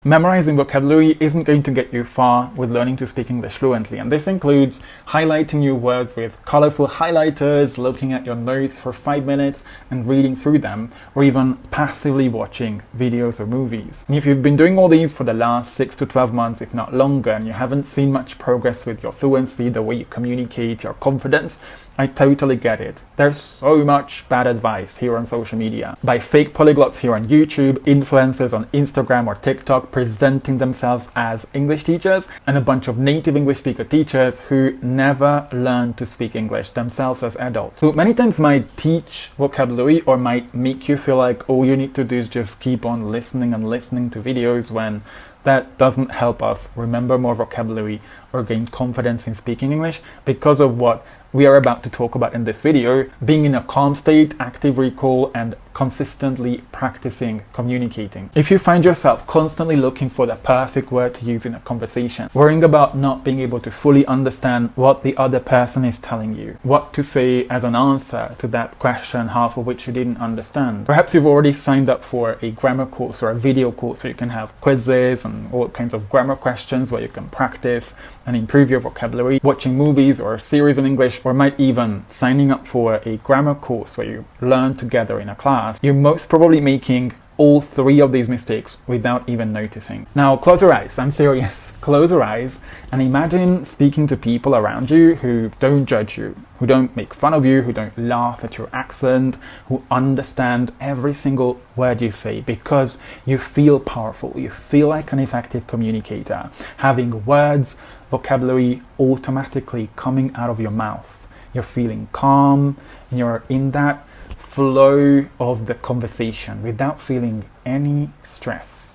Memorizing vocabulary isn't going to get you far with learning to speak English fluently, and this includes highlighting new words with colorful highlighters, looking at your notes for 5 minutes and reading through them, or even passively watching videos or movies. And if you've been doing all these for the last 6 to 12 months, if not longer, and you haven't seen much progress with your fluency, the way you communicate, your confidence, I totally get it. There's so much bad advice here on social media by fake polyglots here on YouTube, influencers on Instagram or TikTok presenting themselves as English teachers, and a bunch of native English speaker teachers who never learned to speak English themselves as adults. So many times might teach vocabulary or might make you feel like all you need to do is just keep on listening and listening to videos, when that doesn't help us remember more vocabulary or gain confidence in speaking English because of what we are about to talk about in this video: being in a calm state, active recall, and consistently practicing communicating. If you find yourself constantly looking for the perfect word to use in a conversation, worrying about not being able to fully understand what the other person is telling you, what to say as an answer to that question, half of which you didn't understand. Perhaps you've already signed up for a grammar course or a video course where you can have quizzes and all kinds of grammar questions where you can practice and improve your vocabulary, watching movies or series in English, or might even signing up for a grammar course where you learn together in a class. You're most probably making all three of these mistakes without even noticing. Now close your eyes, I'm serious. Close your eyes and imagine speaking to people around you who don't judge you, who don't make fun of you, who don't laugh at your accent, who understand every single word you say because you feel powerful, you feel like an effective communicator, having words, vocabulary automatically coming out of your mouth. You're feeling calm and you're in that flow of the conversation without feeling any stress.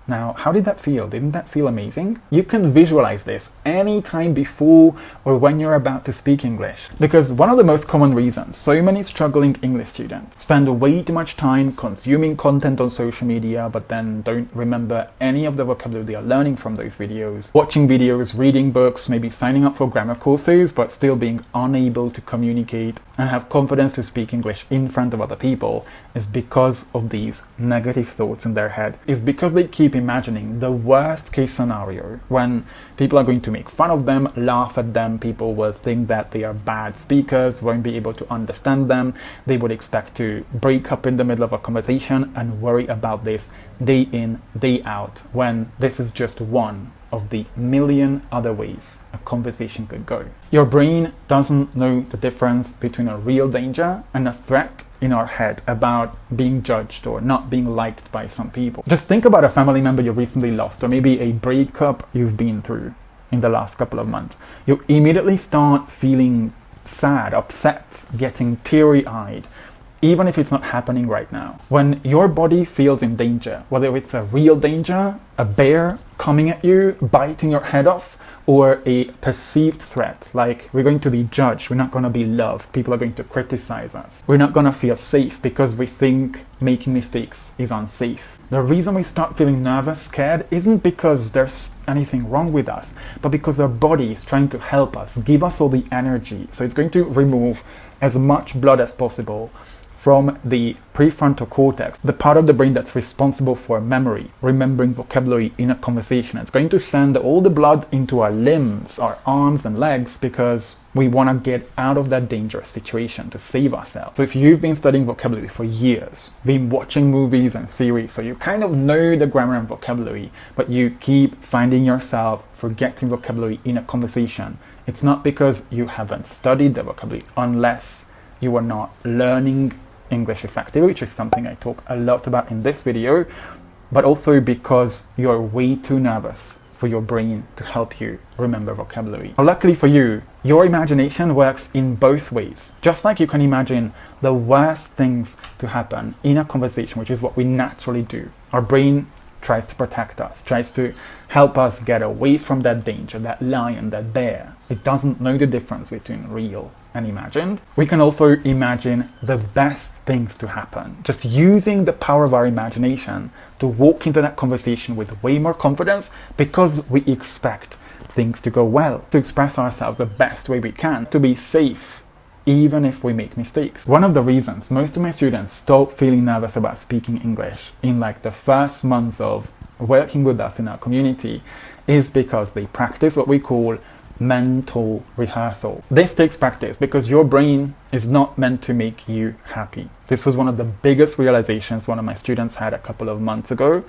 Now, how did that feel? Didn't that feel amazing? You can visualize this anytime before or when you're about to speak English. Because one of the most common reasons so many struggling English students spend way too much time consuming content on social media, but then don't remember any of the vocabulary they are learning from those videos, watching videos, reading books, maybe signing up for grammar courses, but still being unable to communicate and have confidence to speak English in front of other people, is because of these negative thoughts in their head. Is because they keep imagining the worst case scenario when people are going to make fun of them, laugh at them, people will think that they are bad speakers, won't be able to understand them, they would expect to break up in the middle of a conversation and worry about this day in, day out, when this is just one of the million other ways a conversation could go. Your brain doesn't know the difference between a real danger and a threat in our head about being judged or not being liked by some people. Just think about a family member you recently lost, or maybe a breakup you've been through in the last couple of months. You immediately start feeling sad, upset, getting teary-eyed, even if it's not happening right now. When your body feels in danger, whether it's a real danger, a bear coming at you, biting your head off, or a perceived threat, like we're going to be judged, we're not going to be loved, people are going to criticize us, we're not going to feel safe because we think making mistakes is unsafe. The reason we start feeling nervous, scared, isn't because there's anything wrong with us, but because our body is trying to help us, give us all the energy. So it's going to remove as much blood as possible from the prefrontal cortex, the part of the brain that's responsible for memory, remembering vocabulary in a conversation. It's going to send all the blood into our limbs, our arms and legs, because we want to get out of that dangerous situation to save ourselves. So if you've been studying vocabulary for years, been watching movies and series, so you kind of know the grammar and vocabulary, but you keep finding yourself forgetting vocabulary in a conversation, it's not because you haven't studied the vocabulary, unless you are not learning English effectively, which is something I talk a lot about in this video, but also because you're way too nervous for your brain to help you remember vocabulary. Well, luckily for you, your imagination works in both ways. Just like you can imagine the worst things to happen in a conversation, which is what we naturally do. Our brain tries to protect us, tries to help us get away from that danger, that lion, that bear. It doesn't know the difference between real and imagined. We can also imagine the best things to happen, just using the power of our imagination to walk into that conversation with way more confidence because we expect things to go well, to express ourselves the best way we can, to be safe, even if we make mistakes. One of the reasons most of my students stop feeling nervous about speaking English in like the first month of working with us in our community is because they practice what we call mental rehearsal. This takes practice because your brain is not meant to make you happy. This was one of the biggest realizations one of my students had a couple of months ago.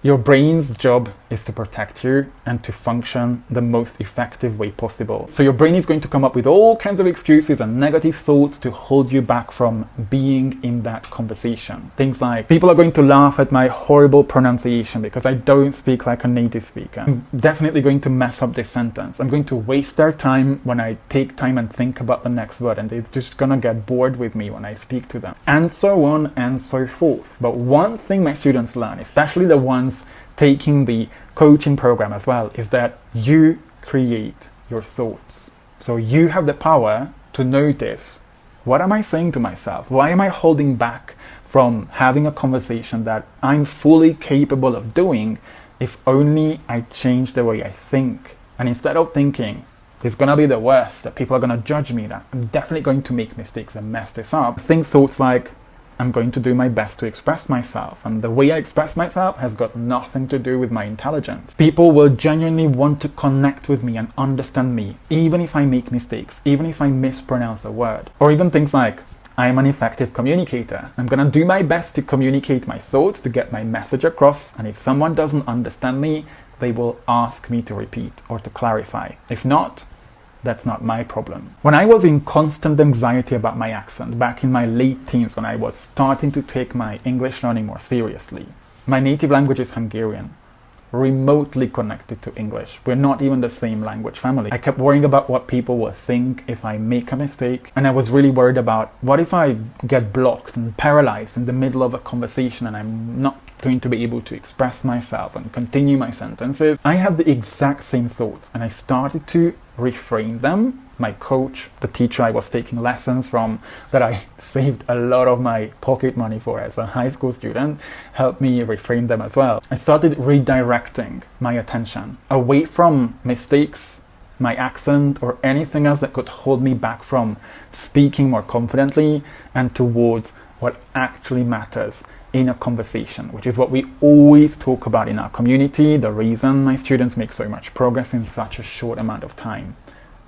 Your brain's job is to protect you and to function the most effective way possible. So your brain is going to come up with all kinds of excuses and negative thoughts to hold you back from being in that conversation. Things like, people are going to laugh at my horrible pronunciation because I don't speak like a native speaker. I'm definitely going to mess up this sentence. I'm going to waste their time when I take time and think about the next word, and they're just gonna get bored with me when I speak to them. And so on and so forth. But one thing my students learn, especially the ones taking the coaching program as well, is that you create your thoughts. So you have the power to notice, what am I saying to myself? Why am I holding back from having a conversation that I'm fully capable of doing if only I change the way I think? And instead of thinking, it's gonna be the worst, that people are gonna judge me, that I'm definitely going to make mistakes and mess this up, think thoughts like, I'm going to do my best to express myself, and the way I express myself has got nothing to do with my intelligence. People will genuinely want to connect with me and understand me, even if I make mistakes, even if I mispronounce a word. Or even things like, I'm an effective communicator. I'm gonna do my best to communicate my thoughts, to get my message across, and if someone doesn't understand me, they will ask me to repeat or to clarify. If not, that's not my problem. When I was in constant anxiety about my accent back in my late teens, when I was starting to take my English learning more seriously, my native language is Hungarian, remotely connected to English. We're not even the same language family. I kept worrying about what people will think if I make a mistake, and I was really worried about, what if I get blocked and paralyzed in the middle of a conversation and I'm not going to be able to express myself and continue my sentences? I had the exact same thoughts, and I started to reframe them. My coach, the teacher I was taking lessons from, that I saved a lot of my pocket money for as a high school student, helped me reframe them as well. I started redirecting my attention away from mistakes, my accent, or anything else that could hold me back from speaking more confidently, and towards what actually matters in a conversation, which is what we always talk about in our community, the reason my students make so much progress in such a short amount of time: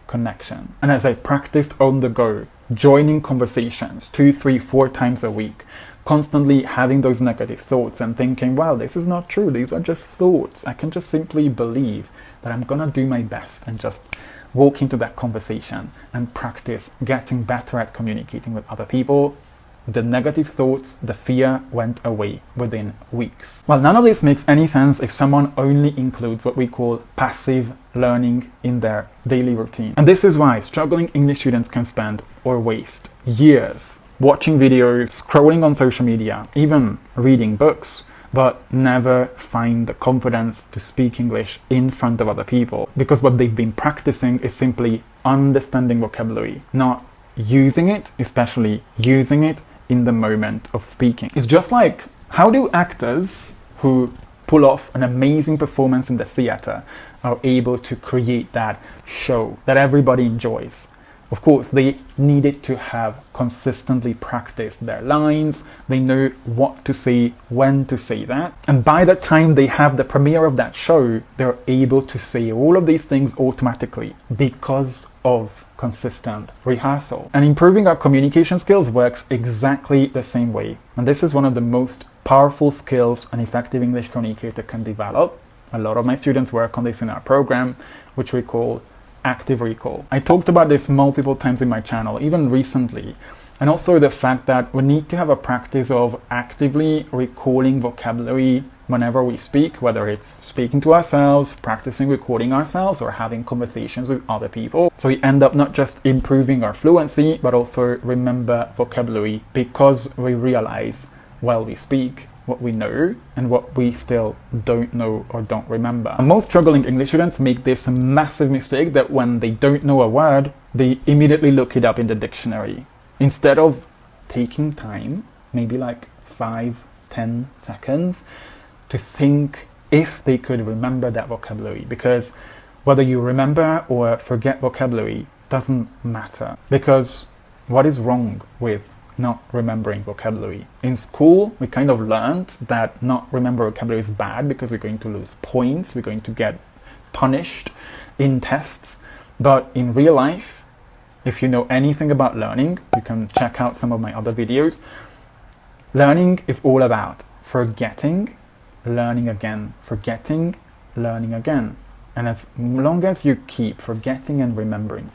connection. And as I practiced on the go, joining conversations 2, 3, 4 times a week, constantly having those negative thoughts and thinking, well, this is not true, these are just thoughts, I can just simply believe that I'm gonna do my best and just walk into that conversation and practice getting better at communicating with other people, the negative thoughts, the fear went away within weeks. Well, none of this makes any sense if someone only includes what we call passive learning in their daily routine. And this is why struggling English students can spend or waste years watching videos, scrolling on social media, even reading books, but never find the confidence to speak English in front of other people, because what they've been practicing is simply understanding vocabulary, not using it, especially using it in the moment of speaking. It's just like, how do actors who pull off an amazing performance in the theater are able to create that show that everybody enjoys? Of course, they needed to have consistently practiced their lines. They know what to say, when to say that. And by the time they have the premiere of that show, they're able to say all of these things automatically because of consistent rehearsal. And improving our communication skills works exactly the same way. And this is one of the most powerful skills an effective English communicator can develop. A lot of my students work on this in our program, which we call active recall. I talked about this multiple times in my channel, even recently, and also the fact that we need to have a practice of actively recalling vocabulary whenever we speak, whether it's speaking to ourselves, practicing recording ourselves, or having conversations with other people. So we end up not just improving our fluency, but also remember vocabulary, because we realize while we speak what we know and what we still don't know or don't remember. And most struggling English students make this massive mistake that when they don't know a word, they immediately look it up in the dictionary, instead of taking time, maybe like 5-10 seconds, to think if they could remember that vocabulary. Because whether you remember or forget vocabulary doesn't matter, because what is wrong with not remembering vocabulary. In school, we kind of learned that not remember vocabulary is bad because we're going to lose points, we're going to get punished in tests. But in real life, if you know anything about learning, you can check out some of my other videos. Learning is all about forgetting, learning again, forgetting, learning again. And as long as you keep forgetting and remembering,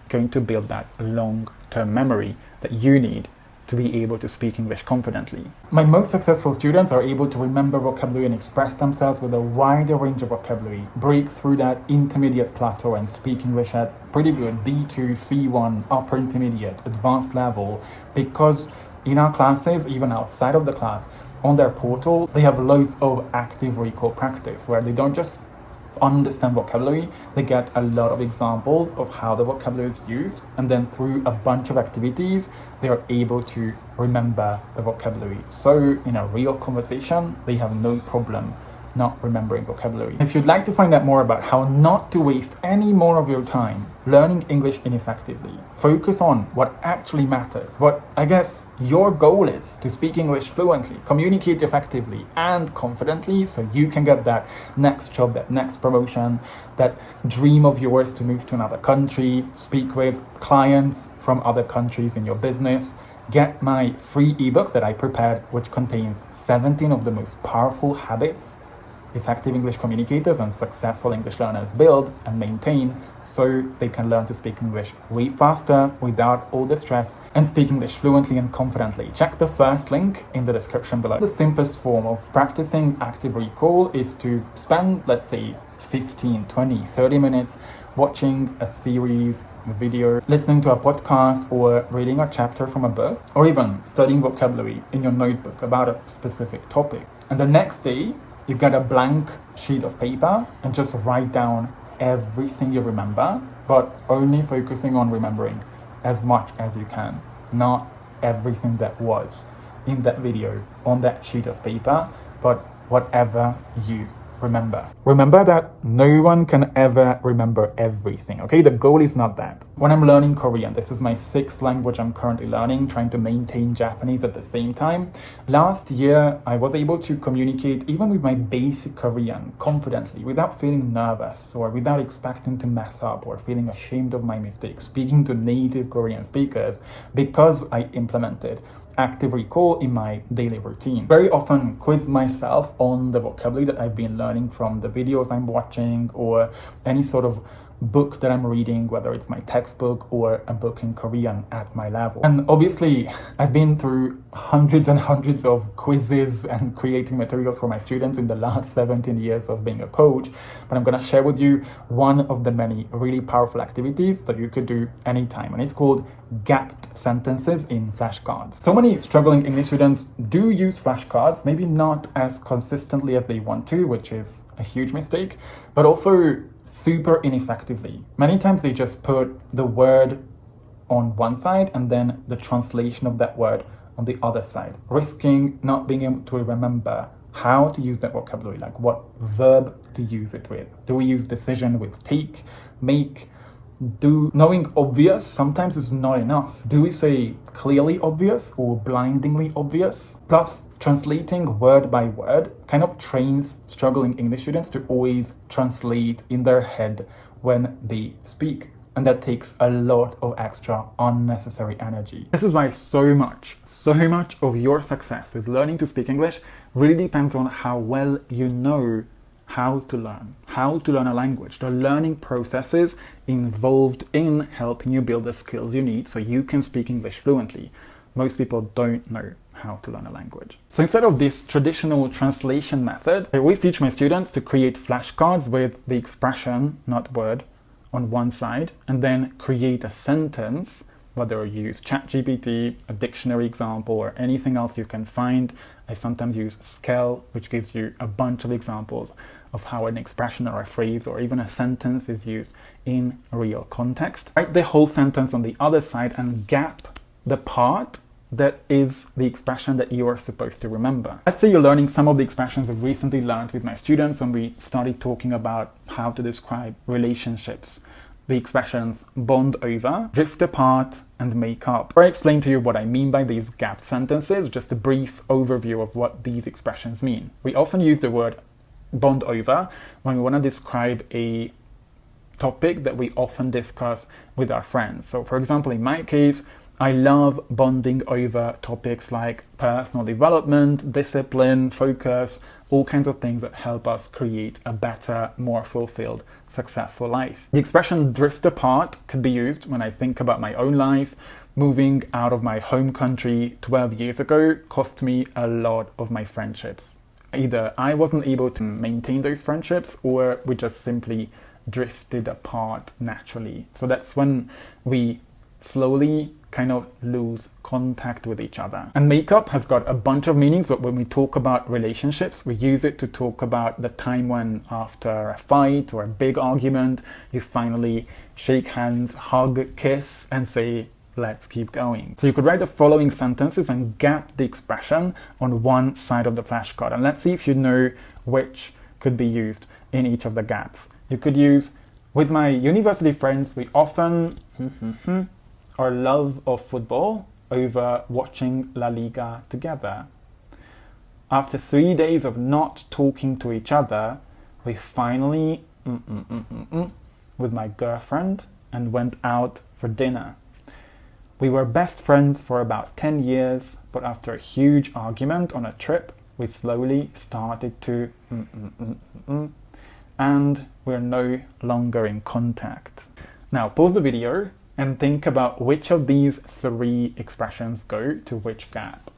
going to build that long-term memory that you need to be able to speak English confidently. My most successful students are able to remember vocabulary and express themselves with a wider range of vocabulary, break through that intermediate plateau and speak English at pretty good B2, C1, upper intermediate, advanced level, because in our classes, even outside of the class, on their portal, they have loads of active recall practice where they don't just understand vocabulary, they get a lot of examples of how the vocabulary is used, and then through a bunch of activities they are able to remember the vocabulary. So in a real conversation they have no problem not remembering vocabulary. If you'd like to find out more about how not to waste any more of your time learning English ineffectively, focus on what actually matters, what I guess your goal is to speak English fluently, communicate effectively and confidently so you can get that next job, that next promotion, that dream of yours to move to another country, speak with clients from other countries in your business, get my free ebook that I prepared, which contains 17 of the most powerful habits effective English communicators and successful English learners build and maintain so they can learn to speak English way faster without all the stress and speak English fluently and confidently. Check the first link in the description below. The simplest form of practicing active recall is to spend, let's say, 15, 20, 30 minutes watching a series, a video, listening to a podcast, or reading a chapter from a book, or even studying vocabulary in your notebook about a specific topic. And the next day, you get a blank sheet of paper and just write down everything you remember, but only focusing on remembering as much as you can, not everything that was in that video on that sheet of paper, but whatever you remember. Remember that no one can ever remember everything, okay? The goal is not that. When I'm learning Korean, this is my 6th language I'm currently learning, trying to maintain Japanese at the same time. Last year, I was able to communicate even with my basic Korean confidently, without feeling nervous or without expecting to mess up or feeling ashamed of my mistakes, speaking to native Korean speakers because I implemented active recall in my daily routine. Very often quiz myself on the vocabulary that I've been learning from the videos I'm watching or any sort of book that I'm reading, whether it's my textbook or a book in Korean at my level. And obviously, I've been through hundreds and hundreds of quizzes and creating materials for my students in the last 17 years of being a coach, but I'm gonna share with you one of the many really powerful activities that you could do anytime, and it's called gapped sentences in flashcards. So many struggling English students do use flashcards, maybe not as consistently as they want to, which is a huge mistake, but also super ineffectively. Many times they just put the word on one side and then the translation of that word on the other side, risking not being able to remember how to use that vocabulary, like what verb to use it with. Do we use decision with take, make, do? Knowing obvious sometimes is not enough. Do we say clearly obvious or blindingly obvious? Plus, translating word by word kind of trains struggling English students to always translate in their head when they speak. And that takes a lot of extra unnecessary energy. This is why so much of your success with learning to speak English really depends on how well you know how to learn a language, the learning processes involved in helping you build the skills you need so you can speak English fluently. Most people don't know how to learn a language. So instead of this traditional translation method, I always teach my students to create flashcards with the expression, not word, on one side, and then create a sentence, whether you use ChatGPT, a dictionary example, or anything else you can find. I sometimes use Skell, which gives you a bunch of examples of how an expression or a phrase or even a sentence is used in real context. Write the whole sentence on the other side and gap the part that is the expression that you are supposed to remember. Let's say you're learning some of the expressions I've recently learned with my students and we started talking about how to describe relationships the expressions bond over, drift apart, and make up. Before I explain to you what I mean by these gapped sentences, just a brief overview of what these expressions mean. We often use the word bond over when we want to describe a topic that we often discuss with our friends. So for example, in my case, I love bonding over topics like personal development, discipline, focus, all kinds of things that help us create a better, more fulfilled, successful life. The expression drift apart could be used when I think about my own life. Moving out of my home country 12 years ago cost me a lot of my friendships. Either I wasn't able to maintain those friendships, or we just simply drifted apart naturally. So that's when we slowly kind of lose contact with each other. And makeup has got a bunch of meanings, but when we talk about relationships, we use it to talk about the time when, after a fight or a big argument, you finally shake hands, hug, kiss, and say, let's keep going. So you could write the following sentences and gap the expression on one side of the flashcard. And let's see if you know which could be used in each of the gaps. You could use, with my university friends, we often our love of football over watching La Liga together. After 3 days of not talking to each other, we finally with my girlfriend and went out for dinner. We were best friends for about 10 years, but after a huge argument on a trip, we slowly started to and we're no longer in contact. Now pause the video and think about which of these three expressions go to which gap.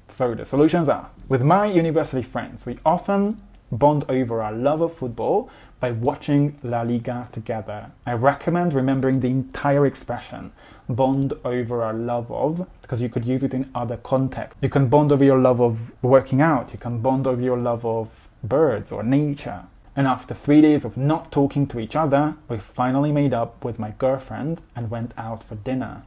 So the solutions are, with my university friends, we often bond over our love of football by watching La Liga together. I recommend remembering the entire expression, bond over our love of, because you could use it in other contexts. You can bond over your love of working out, you can bond over your love of birds or nature. And after 3 days of not talking to each other, we finally made up with my girlfriend and went out for dinner.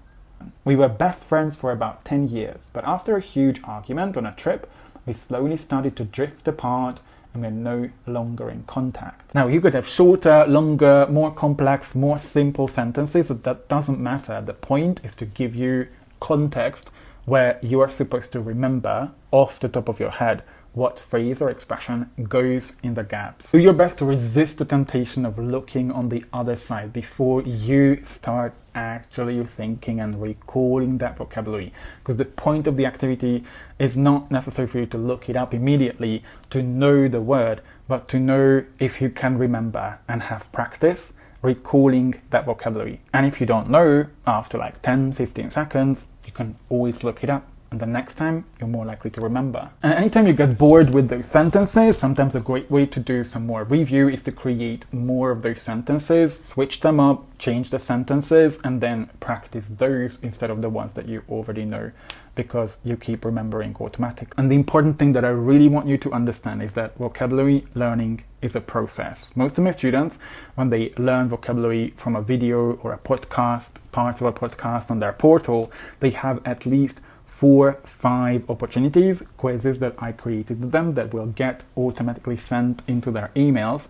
We were best friends for about 10 years, but after a huge argument on a trip, we slowly started to drift apart and we're no longer in contact. Now you could have shorter, longer, more complex, more simple sentences, but that doesn't matter. The point is to give you context where you are supposed to remember off the top of your head what phrase or expression goes in the gaps. Do your best to resist the temptation of looking on the other side before you start actually thinking and recalling that vocabulary, because the point of the activity is not necessary for you to look it up immediately to know the word, but to know if you can remember and have practice recalling that vocabulary. And if you don't know, after like 10-15 seconds, you can always look it up. And the next time, you're more likely to remember. And anytime you get bored with those sentences, sometimes a great way to do some more review is to create more of those sentences, switch them up, change the sentences, and then practice those instead of the ones that you already know, because you keep remembering automatically. And the important thing that I really want you to understand is that vocabulary learning is a process. Most of my students, when they learn vocabulary from a video or a podcast, part of a podcast on their portal, they have at least 4-5 opportunities, quizzes that I created with them that will get automatically sent into their emails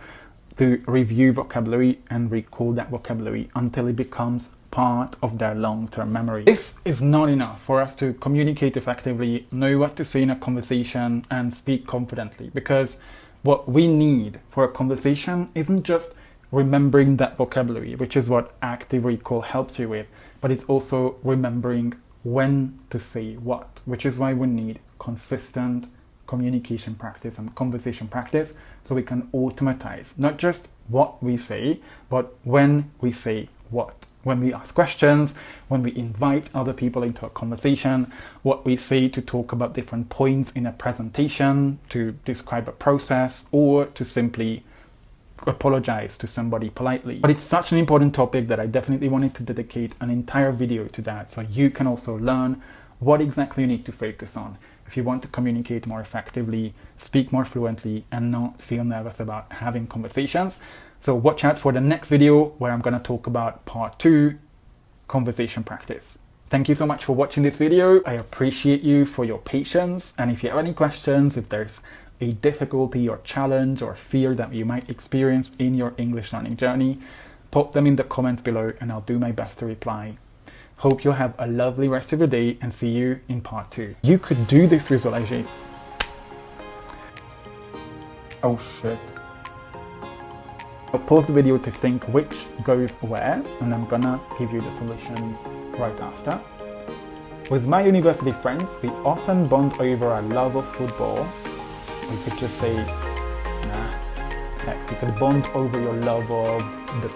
to review vocabulary and recall that vocabulary until it becomes part of their long-term memory. This is not enough for us to communicate effectively, know what to say in a conversation, and speak confidently, because what we need for a conversation isn't just remembering that vocabulary, which is what active recall helps you with, but it's also remembering when to say what, which is why we need consistent communication practice and conversation practice, so we can automatize not just what we say, but when we say what. When we ask questions, when we invite other people into a conversation, what we say to talk about different points in a presentation, to describe a process, or to simply apologize to somebody politely. But it's such an important topic that I definitely wanted to dedicate an entire video to that, so you can also learn what exactly you need to focus on if you want to communicate more effectively, speak more fluently, and not feel nervous about having conversations. So watch out for the next video where I'm going to talk about part 2, conversation practice. Thank you so much for watching this video. I appreciate you for your patience, and if you have any questions, if there's a difficulty or challenge or fear that you might experience in your English learning journey, pop them in the comments below and I'll do my best to reply. Hope you'll have a lovely rest of your day and see you in part 2. You could do this visualization. Oh shit. I'll pause the video to think which goes where, and I'm gonna give you the solutions right after. With my university friends, we often bond over our love of football. We could just say, nah. Next, you could bond over your love of the